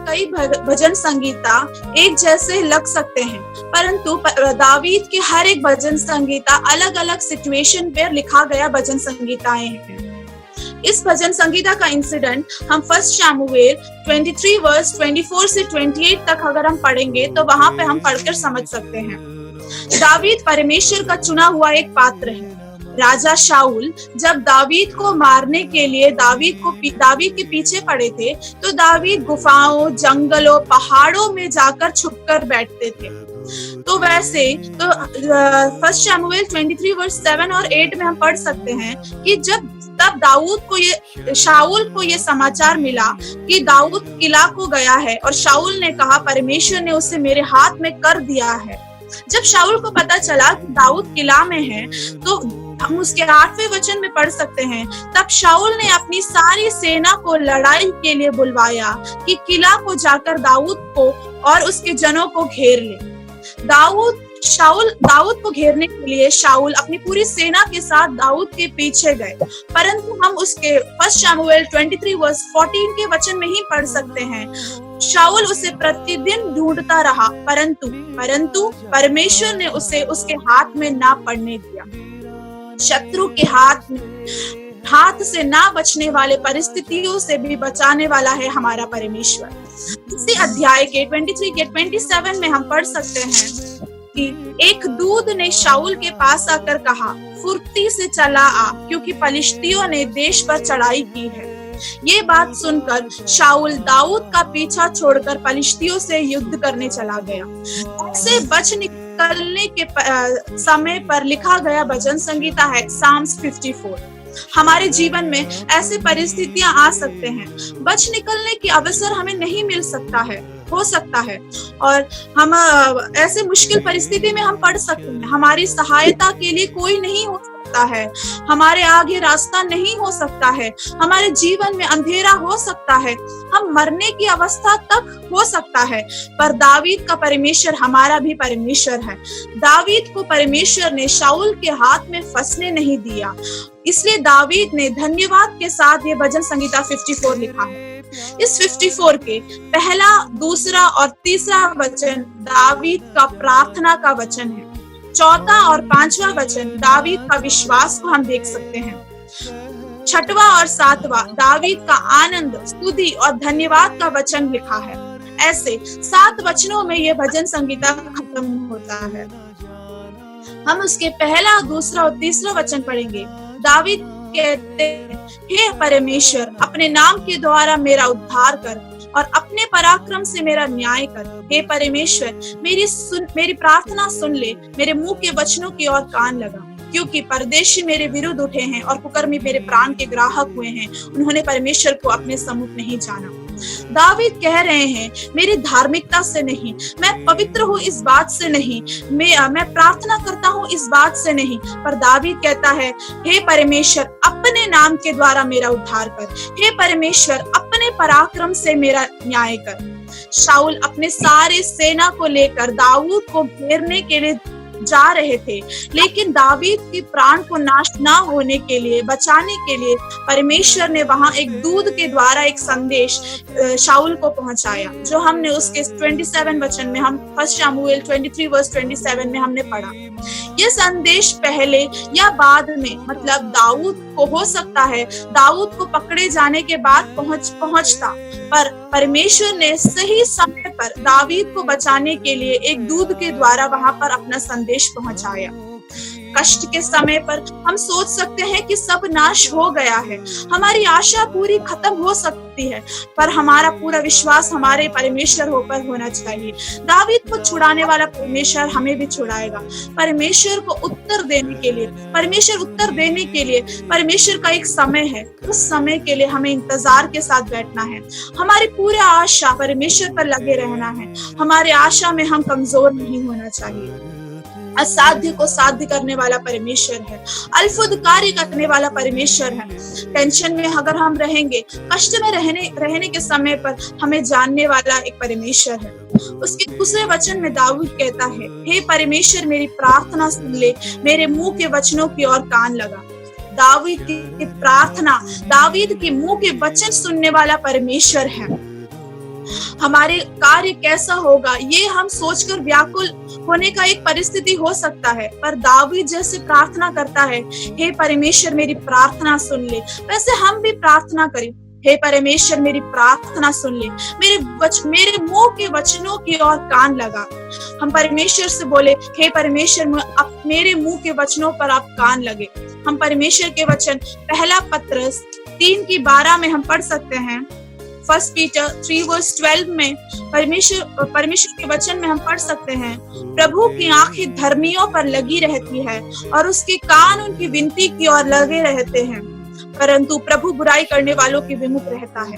कई भजन संगीता एक जैसे लग सकते हैं, परंतु दावीद के हर एक भजन संगीता अलग अलग सिचुएशन पर लिखा गया भजन संगीताएं हैं। इस भजन संगीता का इंसिडेंट हम 1 शमूएल 23 वर्स 24 से 28 तक अगर हम पढ़ेंगे तो वहां पे हम पढ़कर समझ सकते हैं। दावीद परमेश्वर का चुना हुआ एक पात्र है। राजा शाऊल जब दावीद को मारने के लिए दावीद के पीछे पड़े थे, तो दावीद गुफाओं, जंगलों, पहाड़ों में जाकर छुपकर बैठते थे। तो वैसे तो 1 शमूएल 23 वर्स 7 और 8 में हम पढ़ सकते हैं कि तब शाऊल को ये समाचार मिला कि दाऊद किला को गया है, और शाऊल ने कहा परमेश्वर ने उसे मेरे हाथ में कर दिया है। जब शाऊल को पता चला कि दाऊद किला में है, तो हम उसके 8वें वचन में पढ़ सकते हैं, तब शाऊल ने अपनी सारी सेना को लड़ाई के लिए बुलवाया कि किला को जाकर दाऊद को और उसके जनों को घेर ले। दाऊद को घेरने के लिए शाऊल अपनी पूरी सेना के साथ दाऊद के पीछे गए, परंतु हम उसके 1 शमूएल 23 वर्स 14 के वचन में ही पढ़ सकते हैं। शाऊल उसे प्रतिदिन ढूंढता रहा, परंतु परमेश्वर ने उसे उसके हाथ में ना पड़ने दिया। शत्रु के हाथ से ना बचने वाले परिस्थितियों से भी बचाने वाला है हमारा परमेश्वर। इसी अध्याय के 23 के 27 में हम पढ़ सकते हैं कि एक दूत ने शाऊल के पास आकर कहा, फुर्ती से चला आ, क्योंकि फलिश्तियों ने देश पर चढ़ाई की है। ये बात सुनकर शाऊल दाऊद का पीछा छोड़कर फलिश्तियों से युद्ध करने चला गया। ऐसे बच निकलने के समय पर लिखा गया भजन संगीता है साम्स 54। हमारे जीवन में ऐसे परिस्थितियां आ सकते हैं, बच निकलने की अवसर हमें नहीं मिल सकता है, हो सकता है, और हम ऐसे मुश्किल परिस्थिति में हम पड़ सकते हैं। हमारी सहायता के लिए कोई नहीं हो सकता है, हमारे आगे रास्ता नहीं हो सकता है, हमारे जीवन में अंधेरा हो सकता है, हम मरने की अवस्था तक हो सकता है, पर दावीद का परमेश्वर हमारा भी परमेश्वर है। दावीद को परमेश्वर ने शाऊल के हाथ में फंसने नहीं दिया, इसलिए दावीद ने धन्यवाद के साथ ये भजन संगीता 54 लिखा है। इस 54 के पहला, दूसरा और तीसरा वचन दावीद का प्रार्थना का वचन है। चौथा और 5वां वचन दावीद का विश्वास को हम देख सकते हैं। 6वां और 7वां दावीद का आनंद, स्तुति और धन्यवाद का वचन लिखा है। ऐसे 7 वचनों में यह भजन संगीता खत्म होता है। हम उसके पहला, दूसरा और तीसरा वचन पढ़ेंगे। दावीद कहते हैं, हे परमेश्वर, अपने नाम के द्वारा मेरा उद्धार कर और अपने पराक्रम से मेरा न्याय कर। हे परमेश्वर, मेरी प्रार्थना सुन ले, मेरे मुंह के वचनों की ओर कान लगा, क्योंकि परदेशी मेरे विरुद्ध उठे हैं और कुकर्मी मेरे प्राण के ग्राहक हुए हैं। उन्होंने परमेश्वर को अपने सम्मुख नहीं जाना। दावीद कह रहे हैं, मेरी धार्मिकता से नहीं, मैं पवित्र हूँ इस बात से नहीं, मैं प्रार्थना करता हूँ इस बात से नहीं, पर दावीद कहता है, हे परमेश्वर, अपने नाम के द्वारा मेरा उद्धार कर। हे परमेश्वर, अपने पराक्रम से मेरा न्याय कर। शाऊल अपने सारे सेना को लेकर दाऊद को घेरने के लिए जा रहे थे, लेकिन दावीद के प्राण को नाश ना होने के लिए, बचाने के लिए परमेश्वर ने वहां एक दूत के द्वारा एक संदेश शाऊल को पहुंचाया, जो हमने उसके 27 वचन में, हम 1 शमूएल 23 वर्स 27 में हमने पढ़ा। यह संदेश पहले या बाद में, मतलब दाऊद को, हो सकता है दाऊद को पकड़े जाने के बाद पहुंचता, पर परमेश्वर ने सही समय पर दावीद को बचाने के लिए एक दूत के द्वारा वहां पर अपना संदेश पहुंचाया। कष्ट के समय पर हम सोच सकते हैं कि सब नाश हो गया है, हमारी आशा पूरी खत्म हो सकती है, पर हमारा पूरा विश्वास हमारे परमेश्वर पर होना चाहिए। दावीद को छुड़ाने वाला परमेश्वर हमें भी छुड़ाएगा। परमेश्वर को उत्तर देने के लिए, परमेश्वर का एक समय है, उस समय के लिए हमें इंतजार के साथ बैठना है। हमारी पूरी आशा परमेश्वर पर लगे रहना है। हमारे आशा में हम कमजोर नहीं होना चाहिए। असाध्य को साध्य करने वाला परमेश्वर है, अद्भुत कार्य करने वाला परमेश्वर है। टेंशन में अगर हम रहेंगे, कष्ट में रहने के समय पर हमें जानने वाला एक परमेश्वर है। उसके दूसरे वचन में दाऊद कहता है, हे परमेश्वर, मेरी प्रार्थना सुन ले, मेरे मुंह के वचनों की ओर कान लगा। दाऊद की प्रार्थना, दाऊद के मुंह के वचन सुनने वाला परमेश्वर है। हमारे कार्य कैसा होगा ये हम सोचकर व्याकुल होने का एक परिस्थिति हो सकता है। पर दाऊद जैसे प्रार्थना करता है, हे परमेश्वर मेरी प्रार्थना सुन ले, वैसे हम भी प्रार्थना करें, हे परमेश्वर मेरी प्रार्थना सुन ले, मेरे मुंह के वचनों की ओर कान लगा। हम परमेश्वर से बोले, हे परमेश्वर मेरे मुंह के वचनों पर आप कान लगे। हम परमेश्वर के वचन पहला पत्रस 3:12 में हम पढ़ सकते हैं। 1 Peter 3:12 में परमेश्वर के वचन में हम पढ़ सकते हैं, प्रभु की आंखें धर्मियों पर लगी रहती है और उसके कान उनकी विनती की ओर लगे रहते हैं, परंतु प्रभु बुराई करने वालों के विमुख रहता है।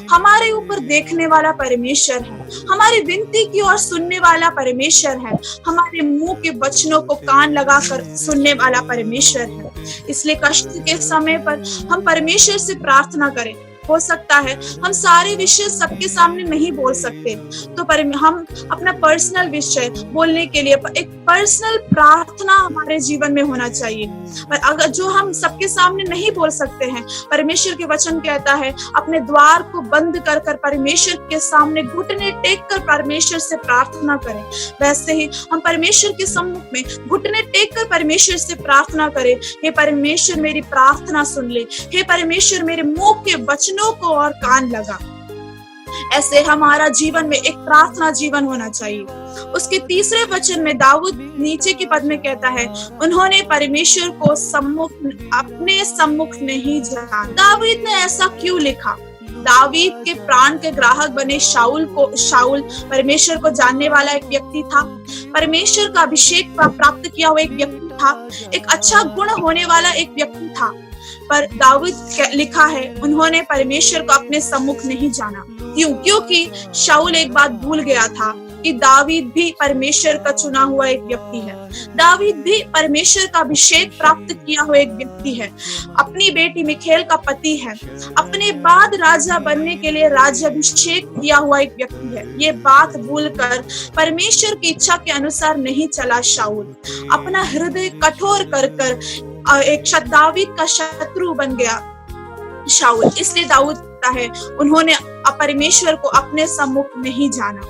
हमारे ऊपर देखने वाला परमेश्वर है, हमारी विनती की ओर सुनने वाला परमेश्वर है, हमारे मुंह के वचनों को कान लगाकर सुनने वाला परमेश्वर है। इसलिए कष्ट के समय पर हम परमेश्वर से प्रार्थना करें। हो सकता है हम सारे विषय सबके सामने नहीं बोल सकते, तो हम अपना पर्सनल विषय बोलने के लिए एक पर्सनल प्रार्थना हमारे जीवन में होना चाहिए। पर अगर जो हम सबके सामने नहीं बोल सकते हैं, परमेश्वर के वचन कहता है अपने द्वार को बंद कर कर परमेश्वर के सामने घुटने टेक कर परमेश्वर से प्रार्थना करें। वैसे ही हम परमेश्वर के सम्मुख में घुटने टेक कर परमेश्वर से प्रार्थना करें, हे परमेश्वर मेरी प्रार्थना सुन ले, हे परमेश्वर मेरे मुंह के वचनों को और कान लगा। ऐसे हमारा जीवन में एक प्रार्थना जीवन होना चाहिए। उसके तीसरे वचन में दाऊद नीचे के पद में कहता है, उन्होंने परमेश्वर को अपने सम्मुख नहीं जाना। दाऊद ने ऐसा क्यों लिखा? दाऊद के प्राण के ग्राहक बने शाऊल परमेश्वर को जानने वाला एक व्यक्ति था, परमेश्वर का अभिषेक प्राप्त किया हुआ एक व्यक्ति था, एक अच्छा गुण होने वाला एक व्यक्ति था। पर दाऊद लिखा है उन्होंने परमेश्वर को अपने सम्मुख नहीं जाना। क्यों? क्योंकि शाऊल एक बात भूल गया था कि दाऊद भी परमेश्वर का चुना हुआ एक व्यक्ति है, दाऊद भी परमेश्वर का अभिषेक प्राप्त किया हुआ एक व्यक्ति है, अपनी बेटी मिखेल का पति है, अपने बाद राजा बनने के लिए राज्याभिषेक किया हुआ एक व्यक्ति है। ये बात भूलकर परमेश्वर की इच्छा के अनुसार नहीं चला शाऊल, अपना हृदय कठोर कर कर एक दाऊद का शत्रु बन गया शाऊल। इसलिए दाऊद कहता है उन्होंने परमेश्वर को अपने सम्मुख नहीं जाना।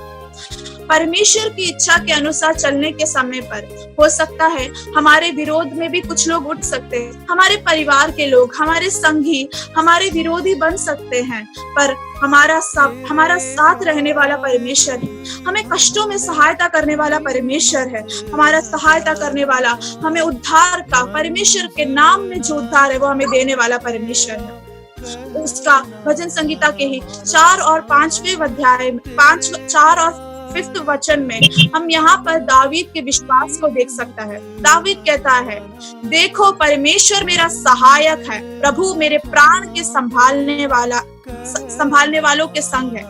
परमेश्वर की इच्छा के अनुसार चलने के समय पर हो सकता है हमारे विरोध में भी कुछ लोग उठ सकते हैं, हमारे परिवार के लोग, हमारे संगी, हमारे विरोधी बन सकते हैं, पर हमारा साथ रहने वाला परमेश्वर है, हमें कष्टों में सहायता करने वाला परमेश्वर है, हमारा सहायता करने वाला, हमें उद्धार का, परमेश्वर के नाम में जो उद्धार है वो हमें देने वाला परमेश्वर है। उसका भजन संगीता के ही 4 और 5वें अध्याय 4 और 5th वचन में हम यहाँ पर दाऊद के विश्वास को देख सकता है। दाऊद कहता है, देखो परमेश्वर मेरा सहायक है, प्रभु मेरे प्राण के संभालने वालों के संग है,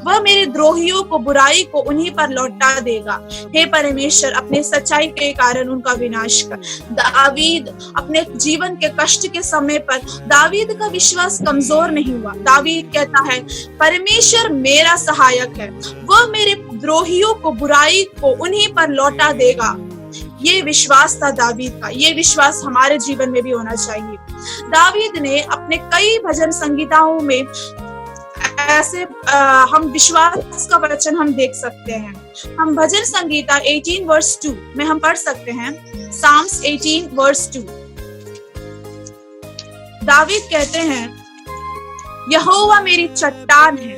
वह मेरे द्रोहियों को बुराई को उन्हीं पर लौटा देगा। हे परमेश्वर अपने सच्चाई के कारण उनका विनाश कर। दाऊद अपने जीवन के कष्ट के समय पर दाऊद का विश्वास कमजोर नहीं हुआ। दाऊद कहता है परमेश्वर मेरा सहायक है, वह मेरे द्रोहियों को बुराई को उन्हीं पर लौटा देगा। ये विश्वास था दाऊद का, ये विश्वास हमारे जीवन में भी होना चाहिए। दाऊद ने अपने कई भजन संगीताओं में ऐसे हम विश्वास का वचन हम देख सकते हैं। हम भजन संगीता 18:2 में हम पढ़ सकते हैं, Psalms 18:2। दाऊद कहते हैं, यहोवा मेरी चट्टान है,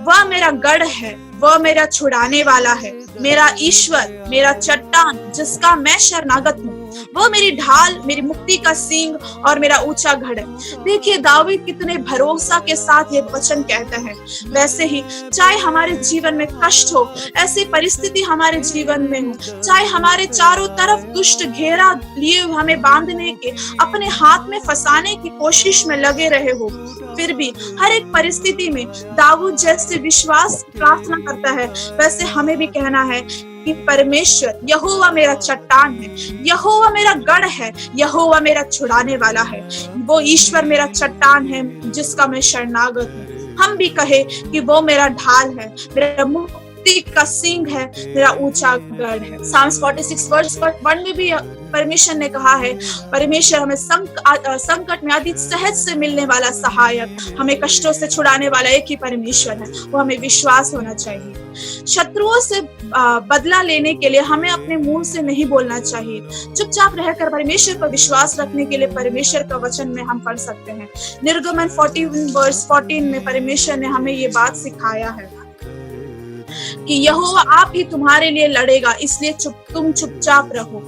वह मेरा गढ़ है, वह मेरा छुड़ाने वाला है, मेरा ईश्वर, मेरा चट्टान जिसका मैं शरणागत हूँ, वो मेरी ढाल, मेरी मुक्ति का सींग और मेरा ऊंचा गढ़ है। देखिए दाऊद कितने भरोसा के साथ ये वचन कहता है। वैसे ही चाहे हमारे जीवन में कष्ट हो, ऐसी परिस्थिति हमारे जीवन में हो, चाहे हमारे चारों तरफ दुष्ट घेरा लिए हमें बांधने के, अपने हाथ में फंसाने की कोशिश में लगे रहे हो, फिर भी हर एक परिस्थिति में दाऊद जैसे विश्वास प्रार्थना करता है, वैसे हमें भी कहना है कि परमेश्वर यहोवा मेरा चट्टान है, यहोवा मेरा गढ़ है, यहोवा मेरा छुड़ाने वाला है, वो ईश्वर मेरा चट्टान है जिसका मैं शरणागत हूँ। हम भी कहे कि वो मेरा ढाल है, मेरा मुक्ति का सींग है, मेरा ऊंचा गढ़ है। Psalms 46:1 में भी परमेश्वर ने कहा है, परमेश्वर हमें संकट में अति सहज से मिलने वाला सहायक, हमें कष्टों से छुड़ाने वाला एक ही परमेश्वर है। वो हमें विश्वास होना चाहिए। शत्रुओं से बदला लेने के लिए हमें अपने मुंह से नहीं बोलना चाहिए। चुपचाप रहकर परमेश्वर पर विश्वास रखने के लिए परमेश्वर का वचन में हम पढ़ सकते हैं। निर्गमन 41:14 में परमेश्वर ने हमें ये बात सिखाया है कि यहोवा आप ही तुम्हारे लिए लड़ेगा, इसलिए तुम चुपचाप रहो।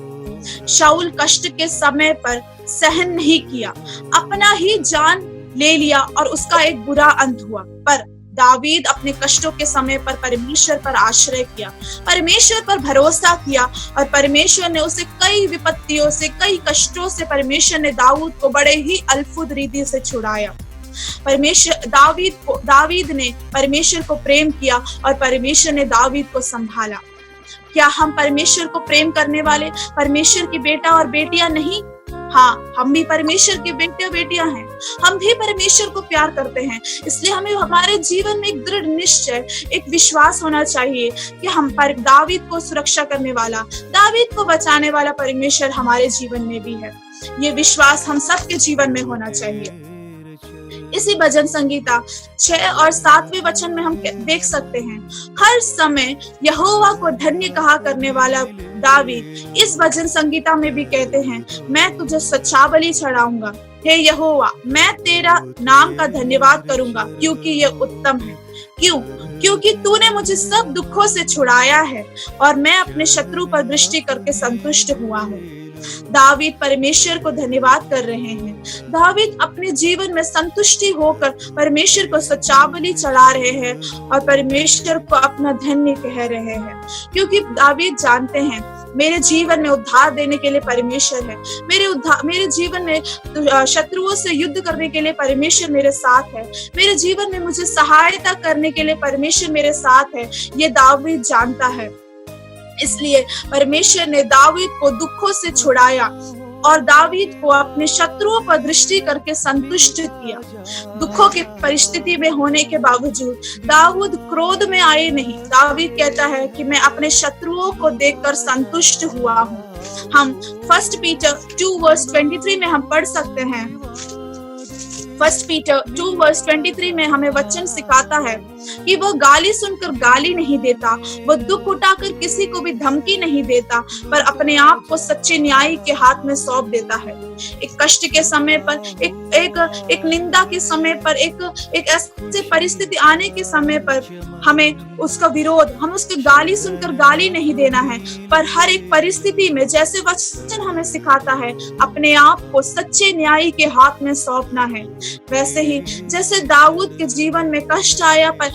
शाऊल कष्ट के समय पर सहन नहीं किया, अपना ही जान ले लिया और उसका एक बुरा अंत हुआ। पर दावीद अपने कष्टों के समय पर परमेश्वर पर आश्रय किया, परमेश्वर पर भरोसा किया और परमेश्वर ने उसे कई विपत्तियों से, कई कष्टों से परमेश्वर ने दाऊद को बड़े ही अद्भुत रीति से छुड़ाया। दावीद ने परमेश्वर को प्रेम किया और परमेश्वर ने दावीद को संभाला। क्या हम परमेश्वर को प्रेम करने वाले परमेश्वर की बेटा और बेटियां नहीं? हाँ, हम भी परमेश्वर के बेटे बेटियां हैं। हम भी परमेश्वर को प्यार करते हैं। इसलिए हमें हमारे जीवन में एक दृढ़ निश्चय, एक विश्वास होना चाहिए कि हम पर दावीद को सुरक्षा करने वाला, दावीद को बचाने वाला परमेश्वर हमारे जीवन में भी है। ये विश्वास हम सबके जीवन में होना चाहिए। इसी भजन संगीता 6 और 7वें वचन में हम देख सकते हैं, हर समय यहोवा को धन्य कहा करने वाला दावीद इस भजन संगीता में भी कहते हैं, मैं तुझे सच्चा बलि चढ़ाऊंगा। हे यहोवा, मैं तेरा नाम का धन्यवाद करूंगा क्योंकि ये उत्तम है। क्योंकि तूने मुझे सब दुखों से छुड़ाया है और मैं अपने शत्रु पर दृष्टि करके संतुष्ट हुआ हूँ। दावीद परमेश्वर को धन्यवाद कर रहे हैं। दावीद अपने जीवन में संतुष्टि होकर परमेश्वर को सच्चा बलि चढ़ा रहे हैं और परमेश्वर को अपना धन्य कह रहे हैं, क्योंकि दावीद जानते हैं मेरे जीवन में उद्धार देने के लिए परमेश्वर है। मेरे जीवन में शत्रुओं से युद्ध करने के लिए परमेश्वर मेरे साथ है। मेरे जीवन में मुझे सहायता करने के लिए परमेश्वर मेरे साथ है। ये दावीद जानता है। इसलिए परमेश्वर ने दावीद को दुखों से छुड़ाया और दावीद को अपने शत्रुओं पर दृष्टि करके संतुष्ट किया। दुखों की परिस्थिति में होने के बावजूद दाऊद क्रोध में आए नहीं। दावीद कहता है कि मैं अपने शत्रुओं को देखकर संतुष्ट हुआ हूँ। हम 1 पीटर 2:23 में हम पढ़ सकते हैं। 1 पीटर 2:23 में हमें वचन सिखाता है कि वह गाली सुनकर गाली नहीं देता, वह दुख उठाकर किसी को भी धमकी नहीं देता, पर अपने आप को सच्चे न्यायी के हाथ में सौंप देता है। एक कष्ट के समय पर, एक निंदा के समय पर, एक ऐसी परिस्थिति आने के समय पर हमें उसका विरोध, हम उसको गाली सुनकर गाली नहीं देना है, पर हर एक परिस्थिति में जैसे वचन हमें सिखाता है अपने आप को सच्चे न्यायी के हाथ में सौंपना है। वैसे ही जैसे दाऊद के जीवन में कष्ट आया, पर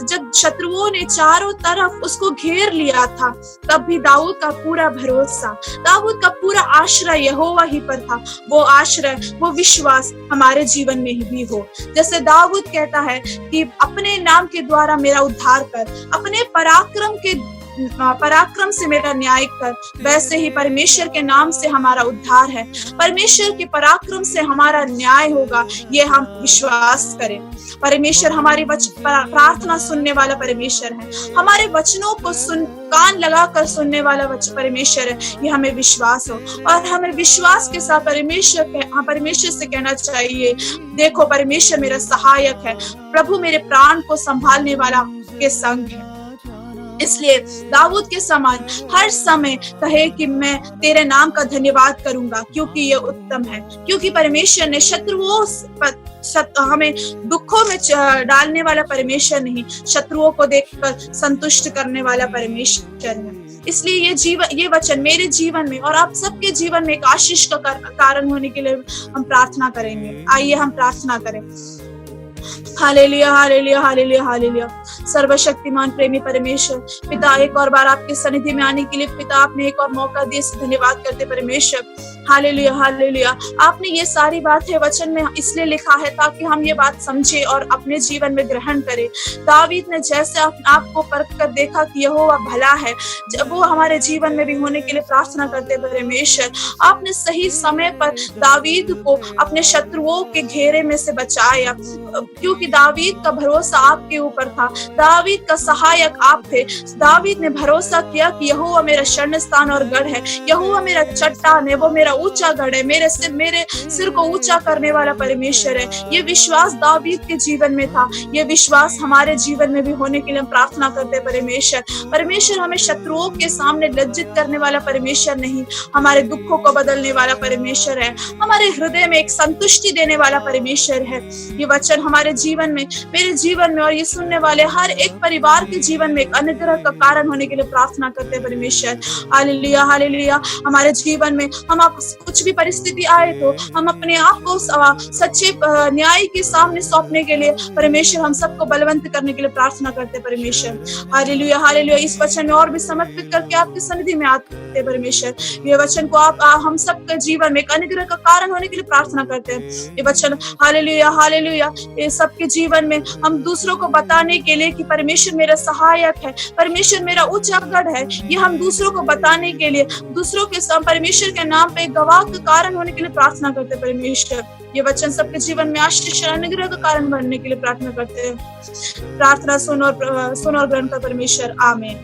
जब शत्रुओं ने चारों तरफ उसको घेर लिया था, तब भी दाऊद का पूरा भरोसा, दाऊद का पूरा आश्रय यहोवा ही पर था। वो आश्रय, वो विश्वास हमारे जीवन में भी हो। जैसे दाऊद कहता है कि अपने नाम के द्वारा मेरा उद्धार कर, अपने पराक्रम से मेरा न्याय कर, वैसे ही परमेश्वर के नाम से हमारा उद्धार है। परमेश्वर के पराक्रम से हमारा न्याय होगा, ये हम विश्वास करें। परमेश्वर हमारी प्रार्थना सुनने वाला परमेश्वर है। हमारे वचनों को कान लगाकर सुनने वाला परमेश्वर है, ये हमें विश्वास हो। और हमें विश्वास के साथ परमेश्वर से कहना चाहिए, देखो परमेश्वर मेरा सहायक है, प्रभु मेरे प्राण को संभालने वाला के संग है। इसलिए दाऊद के समान हर समय कहे कि मैं तेरे नाम का धन्यवाद करूंगा क्योंकि ये उत्तम है। क्योंकि परमेश्वर ने शत्रुओं हमें दुखों में डालने वाला परमेश्वर नहीं, शत्रुओं को देखकर संतुष्ट करने वाला परमेश्वर है। इसलिए ये वचन मेरे जीवन में और आप सबके जीवन में एक आशीष का कारण होने के लिए हम प्रार्थना करेंगे। आइए हम प्रार्थना करें। Hallelujah, hallelujah, hallelujah, hallelujah. सर्वशक्तिमान प्रेमी परमेश्वर पिता, एक और बार आपके सनिधि में आने के लिए पिता आपने एक और मौका दिए, धन्यवाद करते परमेश्वर। Hallelujah, hallelujah. आपने ये सारी बातें वचन में इसलिए लिखा है ताकि हम ये बात समझे और अपने जीवन में ग्रहण करें। दावीद ने जैसे आपको परख कर देखा कि यहोवा भला है, जब वो हमारे जीवन में भी होने के लिए प्रार्थना करते परमेश्वर। आपने सही समय पर दावीद को अपने शत्रुओं के घेरे में से बचाया, क्योंकि दावीद का भरोसा आपके ऊपर था, दावीद का सहायक आप थे। दावीद ने भरोसा किया कि यहोवा मेरा शरण स्थान और गढ़ है, यहोवा मेरा चट्टान है, वो मेरा ऊंचा गढ़ है, मेरे सिर को ऊंचा करने वाला परमेश्वर है। ये विश्वास दावीद के जीवन में था, ये विश्वास हमारे जीवन में भी होने के लिए हम प्रार्थना करते हैं। परमेश्वर हमें शत्रुओं के सामने लज्जित करने वाला परमेश्वर नहीं, हमारे दुखों को बदलने वाला परमेश्वर है, हमारे हृदय में एक संतुष्टि देने वाला परमेश्वर है। ये वचन हमारे जीवन में, मेरे जीवन में और ये सुनने वाले हर एक परिवार के जीवन में एक अनुग्रह का कारण होने के लिए प्रार्थना करते हैं परमेश्वर। Hallelujah, hallelujah. हमारे जीवन में हम कुछ भी परिस्थिति आए तो हम अपने आप को सच्चे न्याय के सामने सौंपने के लिए परमेश्वर हम सबको बलवंत करने के लिए प्रार्थना करते हैं परमेश्वर। Hallelujah, hallelujah. इस वचन में और भी समर्पित करके आपकी सन्निधि में आते हैं परमेश्वर। ये वचन को आप हम सबके जीवन में एक अनुग्रह का कारण होने के लिए प्रार्थना करते हैं। ये वचन हालेलुया, हालेलुया, ये सबके जीवन में हम दूसरों को बताने के लिए कि परमेश्वर मेरा सहायक है, परमेश्वर मेरा ऊंचा गढ़ है, ये हम दूसरों को बताने के लिए, दूसरों के परमेश्वर के नाम पे गवाह का कारण होने के लिए प्रार्थना करते हैं परमेश्वर। ये वचन सबके जीवन में आशीष और अनुग्रह का कारण बनने के लिए प्रार्थना करते हैं। प्रार्थना सुन और ग्रहण कर परमेश्वर। आमीन।